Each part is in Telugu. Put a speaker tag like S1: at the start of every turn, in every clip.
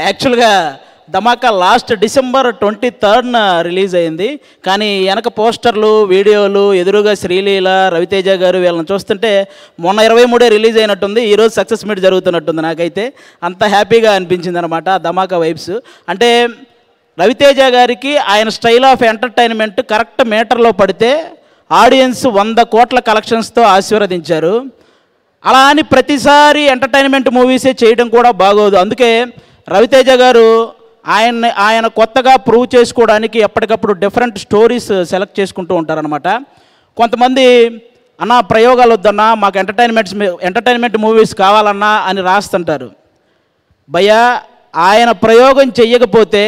S1: యాక్చువల్గా ధమాకా లాస్ట్ డిసెంబర్ 23న రిలీజ్ అయింది. కానీ వెనక పోస్టర్లు, వీడియోలు, ఎదురుగా శ్రీలీల, రవితేజ గారు వీళ్ళని చూస్తుంటే మొన్న 23 రిలీజ్ అయినట్టుంది, ఈరోజు సక్సెస్ మీట్ జరుగుతున్నట్టుంది. నాకైతే అంత హ్యాపీగా అనిపించింది అనమాట ధమాకా వైబ్స్. అంటే రవితేజ గారికి ఆయన స్టైల్ ఆఫ్ ఎంటర్టైన్మెంట్ కరెక్ట్ మీటర్లో పడితే ఆడియన్స్ 100 కోట్ల కలెక్షన్స్తో ఆశీర్వదించారు. అలా అని ప్రతిసారి ఎంటర్టైన్మెంట్ మూవీసే చేయడం కూడా బాగోదు. అందుకే రవితేజ గారు ఆయన కొత్తగా ప్రూవ్ చేసుకోవడానికి ఎప్పటికప్పుడు డిఫరెంట్ స్టోరీస్ సెలెక్ట్ చేసుకుంటూ ఉంటారనమాట. కొంతమంది అన్న ప్రయోగాలు వద్దన్నా, మాకు ఎంటర్టైన్మెంట్ మూవీస్ కావాలన్నా అని రాస్తుంటారు. భయ్యా, ఆయన ప్రయోగం చెయ్యకపోతే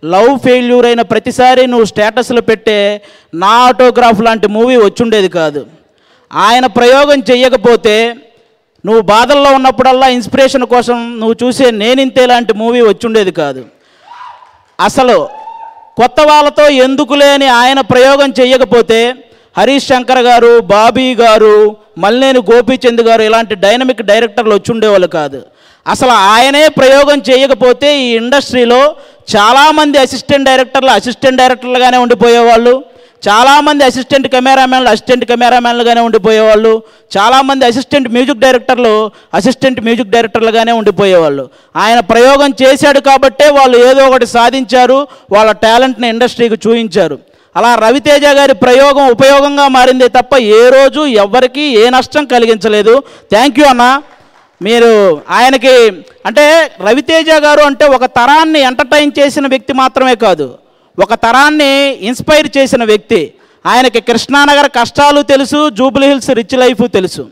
S1: లవ్ ఫెయిల్యూర్ అయిన ప్రతిసారి నువ్వు స్టేటస్లో పెట్టే నా ఆటోగ్రాఫ్ లాంటి మూవీ వచ్చుండేది కాదు. ఆయన ప్రయోగం చెయ్యకపోతే నువ్వు బాధల్లో ఉన్నప్పుడల్లా ఇన్స్పిరేషన్ కోసం నువ్వు చూసే నేనింతే లాంటి మూవీ వచ్చుండేది కాదు. అసలు కొత్త వాళ్ళతో ఎందుకు లేని ఆయన ప్రయోగం చెయ్యకపోతే హరీష్ శంకర్ గారు, బాబీ గారు, మల్లేని గోపీచంద్ గారు ఇలాంటి డైనమిక్ డైరెక్టర్లు వచ్చుండేవాళ్ళు కాదు. అసలు ఆయనే ప్రయోగం చేయకపోతే ఈ ఇండస్ట్రీలో చాలామంది అసిస్టెంట్ డైరెక్టర్లుగానే ఉండిపోయేవాళ్ళు, చాలామంది అసిస్టెంట్ కెమెరామ్యాన్లుగానే ఉండిపోయేవాళ్ళు, చాలామంది అసిస్టెంట్ మ్యూజిక్ డైరెక్టర్లుగానే ఉండిపోయేవాళ్ళు. ఆయన ప్రయోగం చేశాడు కాబట్టే వాళ్ళు ఏదో ఒకటి సాధించారు, వాళ్ళ టాలెంట్ని ఇండస్ట్రీకి చూపించారు. అలా రవితేజ గారి ప్రయోగం ఉపయోగంగా మారిందే తప్ప ఏ రోజు ఎవ్వరికీ ఏ నష్టం కలిగించలేదు. థ్యాంక్ యూ అన్న. మీరు ఆయనకి అంటే రవితేజ గారు అంటే ఒక తరాన్ని ఎంటర్టైన్ చేసిన వ్యక్తి మాత్రమే కాదు, ఒక తరాన్ని ఇన్స్పైర్ చేసిన వ్యక్తి. ఆయనకి కృష్ణానగర్ కష్టాలు తెలుసు, జూబ్లీ హిల్స్ రిచ్ లైఫ్ తెలుసు,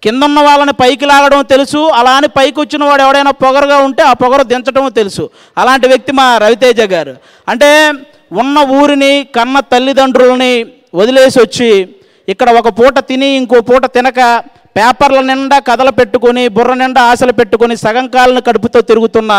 S1: కిందన్న వాళ్ళని పైకి లాగడం తెలుసు, అలా అని పైకి వచ్చిన వాడు ఎవడైనా పొగరుగా ఉంటే ఆ పొగరు దించడం తెలుసు. అలాంటి వ్యక్తి మా రవితేజ గారు. అంటే ఉన్న ఊరిని, కన్న తల్లిదండ్రులని వదిలేసి వచ్చి ఇక్కడ ఒక పూట తిని ఇంకో పూట తినక పేపర్ల నిండా కథలు పెట్టుకొని, బుర్ర నిండా ఆశలు పెట్టుకొని సగం కాలను కడుపుతో తిరుగుతున్న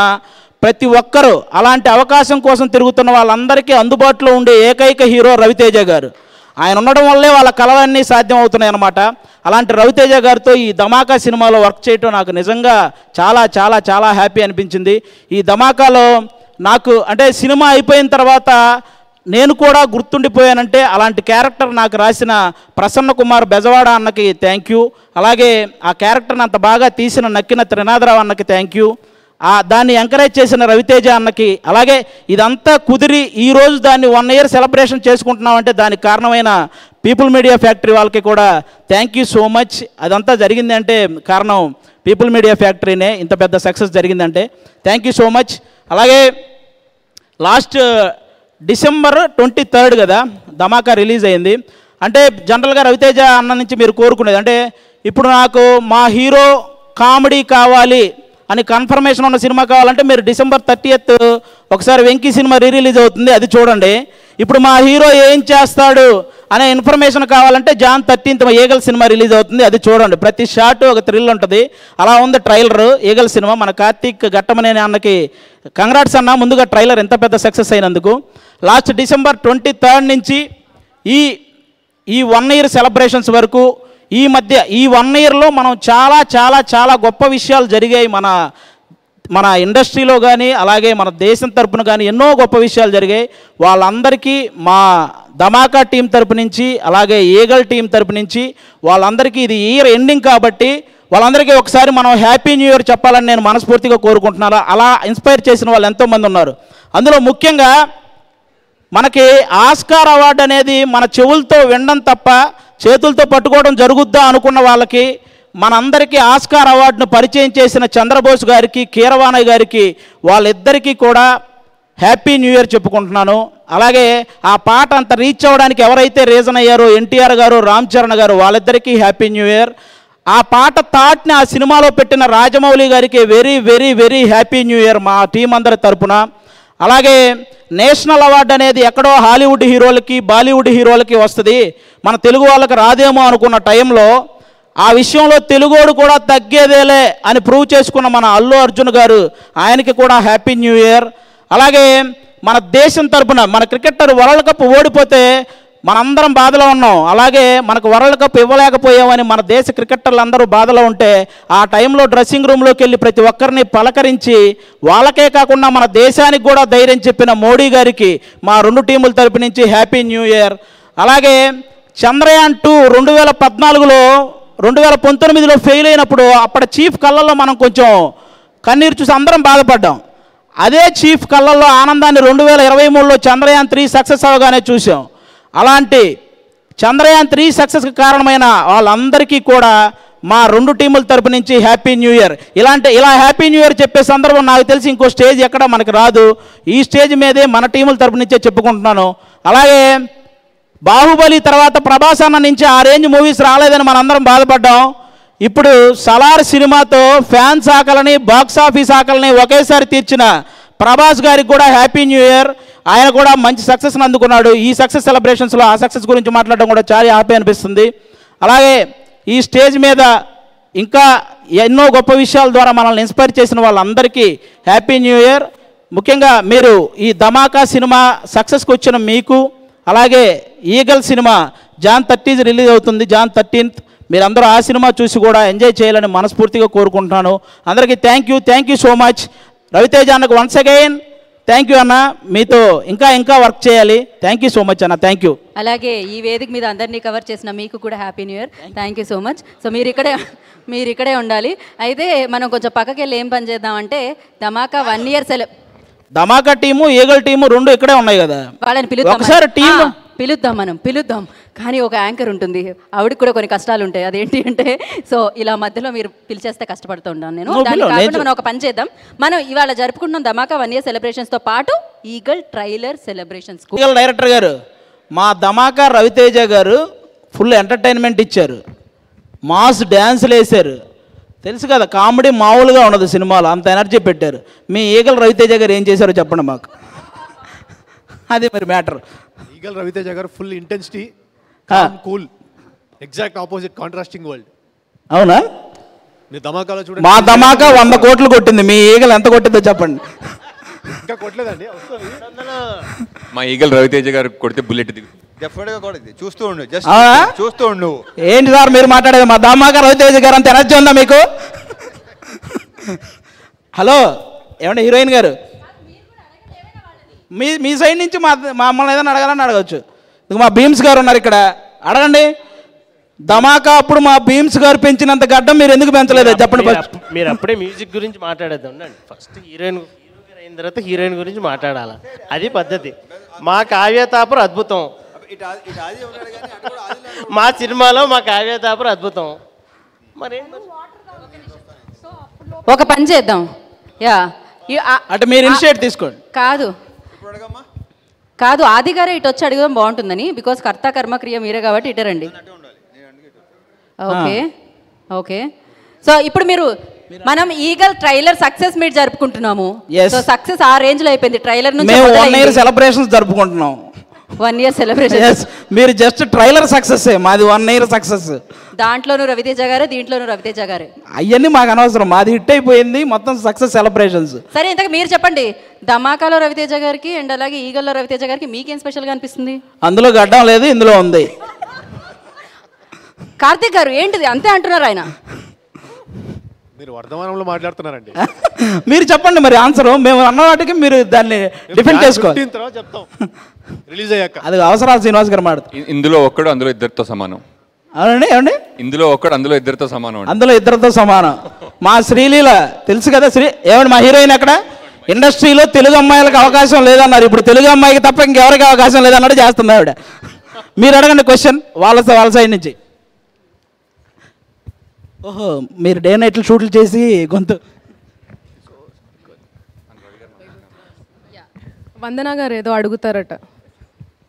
S1: ప్రతి ఒక్కరూ, అలాంటి అవకాశం కోసం తిరుగుతున్న వాళ్ళందరికీ అందుబాటులో ఉండే ఏకైక హీరో రవితేజ గారు. ఆయన ఉండడం వల్లే వాళ్ళ కళలన్నీ సాధ్యం అవుతున్నాయి అన్నమాట. అలాంటి రవితేజ గారితో ఈ ధమాకా సినిమాలో వర్క్ చేయటం నాకు నిజంగా చాలా చాలా చాలా హ్యాపీ అనిపించింది. ఈ ధమాకాలో నాకు అంటే సినిమా అయిపోయిన తర్వాత నేను కూడా గుర్తుండిపోయానంటే అలాంటి క్యారెక్టర్ నాకు రాసిన ప్రసన్న కుమార్ బెజవాడ అన్నకి థ్యాంక్ యూ. అలాగే ఆ క్యారెక్టర్ని అంత బాగా తీసిన నక్కిన త్రినాథరావు అన్నకి థ్యాంక్ యూ. దాన్ని ఎంకరేజ్ చేసిన రవితేజ అన్నకి, అలాగే ఇదంతా కుదిరి ఈరోజు దాన్ని 1 year సెలబ్రేషన్ చేసుకుంటున్నామంటే దానికి కారణమైన పీపుల్ మీడియా ఫ్యాక్టరీ వాళ్ళకి కూడా థ్యాంక్ యూ సో మచ్. అదంతా జరిగింది అంటే కారణం పీపుల్ మీడియా ఫ్యాక్టరీనే, ఇంత పెద్ద సక్సెస్ జరిగిందంటే థ్యాంక్ యూ సో మచ్. అలాగే లాస్ట్ డిసెంబర్ 23 కదా ధమాకా రిలీజ్ అయింది. అంటే జనరల్గా రవితేజ అన్న నుంచి మీరు కోరుకునేది అంటే ఇప్పుడు నాకు మా హీరో కామెడీ కావాలి అని కన్ఫర్మేషన్ ఉన్న సినిమా కావాలంటే మీరు December 30th ఒకసారి వెంకీ సినిమా రిలీజ్ అవుతుంది, అది చూడండి. ఇప్పుడు మా హీరో ఏం చేస్తాడు అనే ఇన్ఫర్మేషన్ కావాలంటే Jan 13th eagle cinema release అవుతుంది, అది చూడండి. ప్రతి షాట్ ఒక థ్రిల్ ఉంటుంది. అలా ఉంది ట్రైలర్ ఈగల్ సినిమా. మన కార్తీక్ ఘట్టమనేని అన్నకి కంగ్రాట్స్ అన్న, ముందుగా ట్రైలర్ ఎంత పెద్ద సక్సెస్ అయినందుకు. లాస్ట్ December 23 నుంచి ఈ 1 year సెలబ్రేషన్స్ వరకు ఈ మధ్య ఈ 1 yearలో మనం చాలా చాలా చాలా గొప్ప విషయాలు జరిగాయి మన ఇండస్ట్రీలో కానీ అలాగే మన దేశం తరపున కానీ ఎన్నో గొప్ప విషయాలు జరిగాయి. వాళ్ళందరికీ మా ధమాకా టీం తరపు నుంచి అలాగే ఈగల్ టీం తరపు నుంచి వాళ్ళందరికీ ఇది ఇయర్ ఎండింగ్ కాబట్టి వాళ్ళందరికీ ఒకసారి మనం హ్యాపీ న్యూ ఇయర్ చెప్పాలని నేను మనస్ఫూర్తిగా కోరుకుంటున్నాను. అలా ఇన్స్పైర్ చేసిన వాళ్ళు ఎంతోమంది ఉన్నారు. అందులో ముఖ్యంగా మనకి ఆస్కార్ అవార్డు అనేది మన చెవులతో వినడం తప్ప చేతులతో పట్టుకోవడం జరుగుద్దా అనుకున్న వాళ్ళకి మనందరికీ ఆస్కార్ అవార్డును పరిచయం చేసిన చంద్రబోస్ గారికి, కీరవాణి గారికి వాళ్ళిద్దరికీ కూడా హ్యాపీ న్యూ ఇయర్ చెప్పుకుంటున్నాను. అలాగే ఆ పాట అంత రీచ్ అవ్వడానికి ఎవరైతే రీజన్ అయ్యారో ఎన్టీఆర్ గారు, రామ్ చరణ్ గారు, వాళ్ళిద్దరికీ హ్యాపీ న్యూ ఇయర్. ఆ పాట థాట్ని ఆ సినిమాలో పెట్టిన రాజమౌళి గారికి very very very happy new year మా టీం అందరి తరపున. అలాగే నేషనల్ అవార్డు అనేది ఎక్కడో హాలీవుడ్ హీరోలకి, బాలీవుడ్ హీరోలకి వస్తుంది, మన తెలుగు వాళ్ళకి రాదేమో అనుకున్న టైంలో ఆ విషయంలో తెలుగోడు కూడా తగ్గేదేలే అని ప్రూవ్ చేసుకున్న మన అల్లు అర్జున్ గారు, ఆయనకి కూడా హ్యాపీ న్యూ ఇయర్. అలాగే మన దేశం తరపున మన క్రికెటర్ వరల్డ్ కప్ ఓడిపోతే మనందరం బాధలో ఉన్నాం. అలాగే మనకు వరల్డ్ కప్ ఇవ్వలేకపోయామని మన దేశ క్రికెటర్లు అందరూ బాధలో ఉంటే ఆ టైంలో డ్రెస్సింగ్ రూమ్లోకి వెళ్ళి ప్రతి ఒక్కరిని పలకరించి వాళ్ళకే కాకుండా మన దేశానికి కూడా ధైర్యం చెప్పిన మోడీ గారికి మా 2 టీముల తరపు నుంచి హ్యాపీ న్యూ ఇయర్. అలాగే చంద్రయాన్ 2 2014లో 2019లో ఫెయిల్ అయినప్పుడు అప్పటి చీఫ్ కళ్ళల్లో మనం కొంచెం కన్నీరు చూసి అందరం బాధపడ్డాం. అదే చీఫ్ కళ్ళల్లో ఆనందాన్ని 2023లో చంద్రయాన్ 3 సక్సెస్ అవగానే చూసాం. అలాంటి చంద్రయాన్ 3 సక్సెస్కి కారణమైన వాళ్ళందరికీ కూడా మా 2 టీముల తరపు నుంచి హ్యాపీ న్యూ ఇయర్. ఇలా హ్యాపీ న్యూ ఇయర్ చెప్పే సందర్భం నాకు తెలిసి ఇంకో స్టేజ్ ఎక్కడ మనకు రాదు. ఈ స్టేజ్ మీదే మన టీముల తరపు నుంచే చెప్పుకుంటున్నాను. అలాగే బాహుబలి తర్వాత ప్రభాస్ అన్న నుంచి ఆ రేంజ్ మూవీస్ రాలేదని మనందరం బాధపడ్డాం. ఇప్పుడు సలార్ సినిమాతో ఫ్యాన్స్ ఆకలిని బాక్స్ ఆఫీస్ ఆకలిని ఒకేసారి తీర్చిన ప్రభాస్ గారికి కూడా హ్యాపీ న్యూ ఇయర్. ఆయన కూడా మంచి సక్సెస్ని అందుకున్నాడు. ఈ సక్సెస్ సెలబ్రేషన్స్లో ఆ సక్సెస్ గురించి మాట్లాడడం కూడా చాలా హ్యాపీ అనిపిస్తుంది. అలాగే ఈ స్టేజ్ మీద ఇంకా ఎన్నో గొప్ప విషయాల ద్వారా మనల్ని ఇన్స్పైర్ చేసిన వాళ్ళందరికీ హ్యాపీ న్యూ ఇయర్. ముఖ్యంగా మీరు ఈ ధమాకా సినిమా సక్సెస్కి వచ్చిన మీకు, అలాగే ఈగల్ సినిమా జాన్ 30 రిలీజ్ అవుతుంది, జాన్ 13th. మీరందరూ ఆ సినిమా చూసి కూడా ఎంజాయ్ చేయాలని మనస్ఫూర్తిగా కోరుకుంటున్నాను. అందరికీ thank you so much. Raviteja అన్నకు వన్స్ అగైన్ థ్యాంక్ యూ అన్న. మీతో ఇంకా వర్క్ చేయాలి. థ్యాంక్ యూ సో మచ్ అన్న. Thank you.
S2: అలాగే ఈ వేదిక మీద అందరినీ కవర్ చేసిన మీకు కూడా happy new year. Thank you so much. So మీరు ఇక్కడే ఉండాలి. అయితే మనం కొంచెం పక్కకి వెళ్ళి ఏం పని చేద్దామంటే ధమాకా 1 year
S1: ధమాకా టీము ఈగల్ టీము 2 ఇక్కడే ఉన్నాయి కదా,
S2: వాళ్ళని పిలుద్దాం. కానీ ఒక యాంకర్ ఉంటుంది, ఆవిడకి కూడా కొన్ని కష్టాలు ఉంటాయి. అదేంటి అంటే సో ఇలా మధ్యలో మీరు పిలిచేస్తే కష్టపడుతూ ఉంటాను నేను. దానికి కాకుండా మనం ఒక పని చేద్దాం. మనం ఇవాళ జరుపుకుంటున్నాం ధమాకా 1 year సెలబ్రేషన్స్తో పాటు eagle trailer celebrations.
S1: Eagle director గారు మా ధమాకా రవితేజ గారు ఫుల్ ఎంటర్టైన్మెంట్ ఇచ్చారు, మాస్ డ్యాన్సులు వేశారు. తెలుసు కదా, కామెడీ మామూలుగా ఉండదు సినిమాలో, అంత ఎనర్జీ పెట్టారు. మీ ఈగల్ రవితేజ గారు ఏం చేశారో చెప్పండి మాకు. అది మరి మ్యాటర్.
S3: ఈగల్ రవితేజ గారు full intensity, cool, exact opposite, contrasting world.
S1: అవునా?
S3: మీ ధమాకాలో చూడండి.
S1: మా ధమాకా 100 కోట్లు కొట్టింది, మీ ఈగల్ ఎంత కొట్టిందో చెప్పండి.
S3: ఇంకా కొట్టలేదండి.
S4: మా ఈగల్ రవితేజ గారు కొడితే బుల్లెట్ దిగు.
S5: డెఫినెట్గా కొడుతుంది. చూస్తూ ఉండు.
S1: ఏంటి సార్ మీరు మాట్లాడేది? మా ధమాకా రవితేజ గారు అంత ఎనర్జీ ఉందా మీకు? హలో ఏమంటే హీరోయిన్ గారు, మీ సైడ్ నుంచి మమ్మల్ని ఏదైనా అడగాలని అడగచ్చు. మా భీమ్స్ గారు ఉన్నారు ఇక్కడ, అడగండి. ధమాకా అప్పుడు మా భీమ్స్ గారు పెంచినంత గడ్డం మీరు ఎందుకు పెంచలేదు చెప్పండి.
S6: మీరు అప్పుడే మ్యూజిక్ గురించి మాట్లాడేది ఉండండి. ఫస్ట్ హీరోయిన్ అయిన తర్వాత హీరోయిన్ గురించి మాట్లాడాలా, అది పద్ధతి. మా కావ్యతాపర్ అద్భుతం, మా సినిమాలో మా కావ్యతాపర్ అద్భుతం. మరి
S2: ఒక పని చేద్దాం.
S1: అంటే మీరు ఇనిషియేట్ తీసుకోండి.
S2: కాదు ఆది గారే ఇటు వచ్చి అడగడం బాగుంటుందని, బికాస్ కర్త కర్మ క్రియ మీరే కాబట్టి ఇటరండి. ఓకే. సో ఇప్పుడు మనం ఈగల్ ట్రైలర్ సక్సెస్ మీట్ జరుపుకుంటున్నాము. సో సక్సెస్ ఆ రేంజ్ లో అయిపోయింది. ట్రైలర్ నుంచి
S1: 1 year సెలబ్రేషన్స్ జరుపుకుంటున్నాం.
S2: 1 year సెలబ్రేషన్.
S1: మీరు జస్ట్ ట్రైలర్ సక్సెస్, మాది 1 year సక్సెస్.
S2: దాంట్లోనూ రవితేజ గారే, దీంట్లోనూ రవితేజ గారే.
S1: అవన్నీ మాకు అనవసరం, మాది హిట్ అయిపోయింది మొత్తం సక్సెస్ సెలబ్రేషన్స్.
S2: సరే ఇంతకు మీరు చెప్పండి, ధమాకాలో రవితేజ గారికి అండ్ అలాగే ఈగల్లో రవితేజ గారికి మీకేం స్పెషల్గా అనిపిస్తుంది?
S1: అందులో గడ్డం లేదు, ఇందులో ఉంది.
S2: కార్తీక్ గారు ఏంటిది అంతే అంటున్నారు ఆయన?
S3: మీరు వర్ధమానంలో మాట్లాడుతున్నారండి.
S1: మీరు చెప్పండి మరి ఆన్సర్. మేము అన్న వాటికి మీరు దాన్ని డిఫెండ్ చేసుకోవాలి.
S3: చెప్తాం రిలీజ్ అయ్యాక.
S1: అది అవసరాలు శ్రీనివాస్ గారు మాట్లాడు.
S4: ఇందులో ఒక్కడు అందులో ఇద్దరితో సమానం.
S1: అవునండి, ఏమండి?
S4: ఇందులో ఒక్కడు అందులో ఇద్దరితో సమానం.
S1: అందులో ఇద్దరితో సమానం. మా శ్రీలీల తెలుసు కదా, ఏమండి మా హీరోయిన్ అక్కడ ఇండస్ట్రీలో తెలుగు అమ్మాయిలకు అవకాశం లేదన్నారు. ఇప్పుడు తెలుగు అమ్మాయికి తప్ప ఇంకెవరికి అవకాశం లేదన్నట్టు చేస్తుంది ఆవిడ. మీరు అడగండి క్వశ్చన్ వాళ్ళ సైడ్ నుంచి. ఓహో, మీరు డే నైట్లు షూట్లు చేసి గొంతు.
S7: వందన గారు ఏదో అడుగుతారట.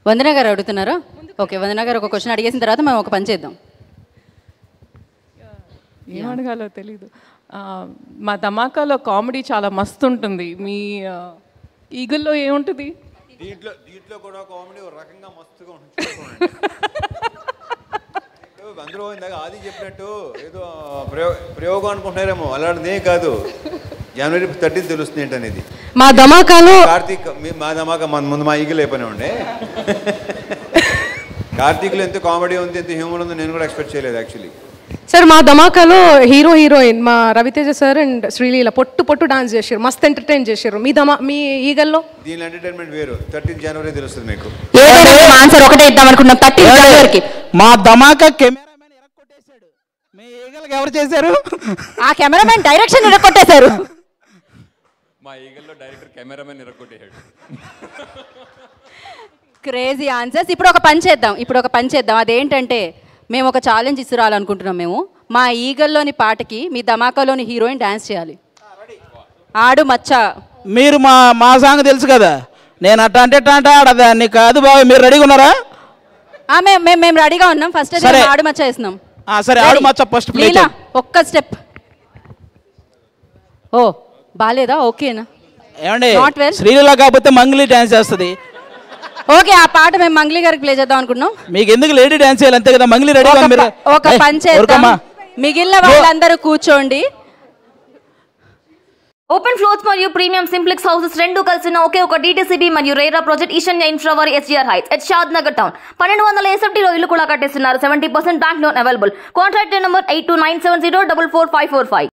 S2: వందన గారు అడుగుతున్నారా? ఓకే, వందన గారు ఒక క్వశ్చన్ అడిగేసిన తర్వాత మనం ఒక పని చేద్దాం.
S7: ఏం అడగాలో తెలీదు. మా ధమాకాలో కామెడీ చాలా మస్తు ఉంటుంది. మీ ఈగల్లో ఏముంటుంది?
S5: దీంట్లో కూడా కామెడీ ఒక రకంగా మస్తుగా ఉంటుంది. అందరూ ఇందాక ఆది చెప్పినట్టు ఏదో ప్రయోగం అనుకుంటున్నారేమో, అలాంటిదే కాదు. జనవరి 13 తెలుస్తుంది ఏంటనేది.
S7: మా ధమాకాలో
S5: కార్తీక్ మా ధమాకా ముందు మా ఈగలు అయిపోయినా ఉండే. కార్తీక్లో ఎంత కామెడీ ఉంది, ఎంత హ్యూమర్ ఉంది నేను కూడా ఎక్స్పెక్ట్ చేయలేదు యాక్చువల్లీ.
S8: సార్ మా ధమాకాలో హీరో హీరోయిన్ మా రవితేజ సార్ అండ్ శ్రీలీల పొట్టు డాన్స్ చేశారు, మస్త్ ఎంటర్టైన్ చేశారు. మీ ఈగల్లో
S5: దీని ఎంటర్టైన్మెంట్ వేరు. 13 జనవరి తెలుస్తుంది మీకు.
S2: ఆన్సర్ ఒకటే ఇద్దాం అనుకున్నాం. 13 జనవరికి
S1: మా ధమాకా కెమెరామెన్ ఎరక్కొట్టేశాడు. మీ ఈగలకి ఎవరు చేశారు?
S2: ఆ కెమెరామెన్ డైరెక్షన్ ఇరక్కొట్టేశారు.
S4: మా ఈగల్లో డైరెక్టర్ కెమెరామెన్ ఇరక్కొట్టేశాడు.
S2: Crazy answers. ఇప్పుడు ఒక పని చేద్దాం. అదేంటంటే మేము ఒక ఛాలెంజ్ ఇస్తురాలనుకుంటున్నాం. మేము మా ఈగల్లోని పాటకి మీ ధమాకాలోని హీరోయిన్ డాన్స్ చేయాలి. ఆడు మచ్చ.
S1: మీరు మా సాంగ్ తెలుసు కదా, నేను అంటే ఆడదాన్ని కాదు బాబు. మీరు రెడీగా ఉన్నారా?
S2: మేము రెడీగా ఉన్నాం. ఫస్ట్ ఆడు మచ్చ వేస్తున్నాం.
S1: సరే, ఆడు మచ్చ ఫస్ట్ ప్లే
S2: లీలా ఒక్క స్టెప్. ఓ బాలేదా? ఓకేనా?
S1: ఏమండి,
S2: Not well.
S1: శ్రీలీల కాకపోతే మంగ్లీ డాన్స్ చేస్తుంది.
S2: ఓకే, ఆ పాట మేము మంగ్లీ గారికి ప్లే చేద్దాం అనుకున్నాం.
S1: మీకు ఎందుకు లేడీ డాన్స్ చేయాలి అంతే కదా. మంగ్లీ రెడీగా మీరు
S2: ఒక పని చేద్దాం. మిగిలిన వాళ్ళందరూ కూర్చోండి.
S9: ఓపెన్ ఫ్లోర్స్ మరియు ప్రీమియం సింప్లెక్స్ హౌసెస్ రెండు కలిసిన ఒకే ఒక DTCB మరియు రేరా ప్రాజెక్ట్ ఈశాన్య ఇన్ఫ్రా వారి SGR heights at Shad Nagar town. 1200 ఇల్లు కూడా కట్టేస్తున్నారు. 70% bank loan available. Contract number 8297044545.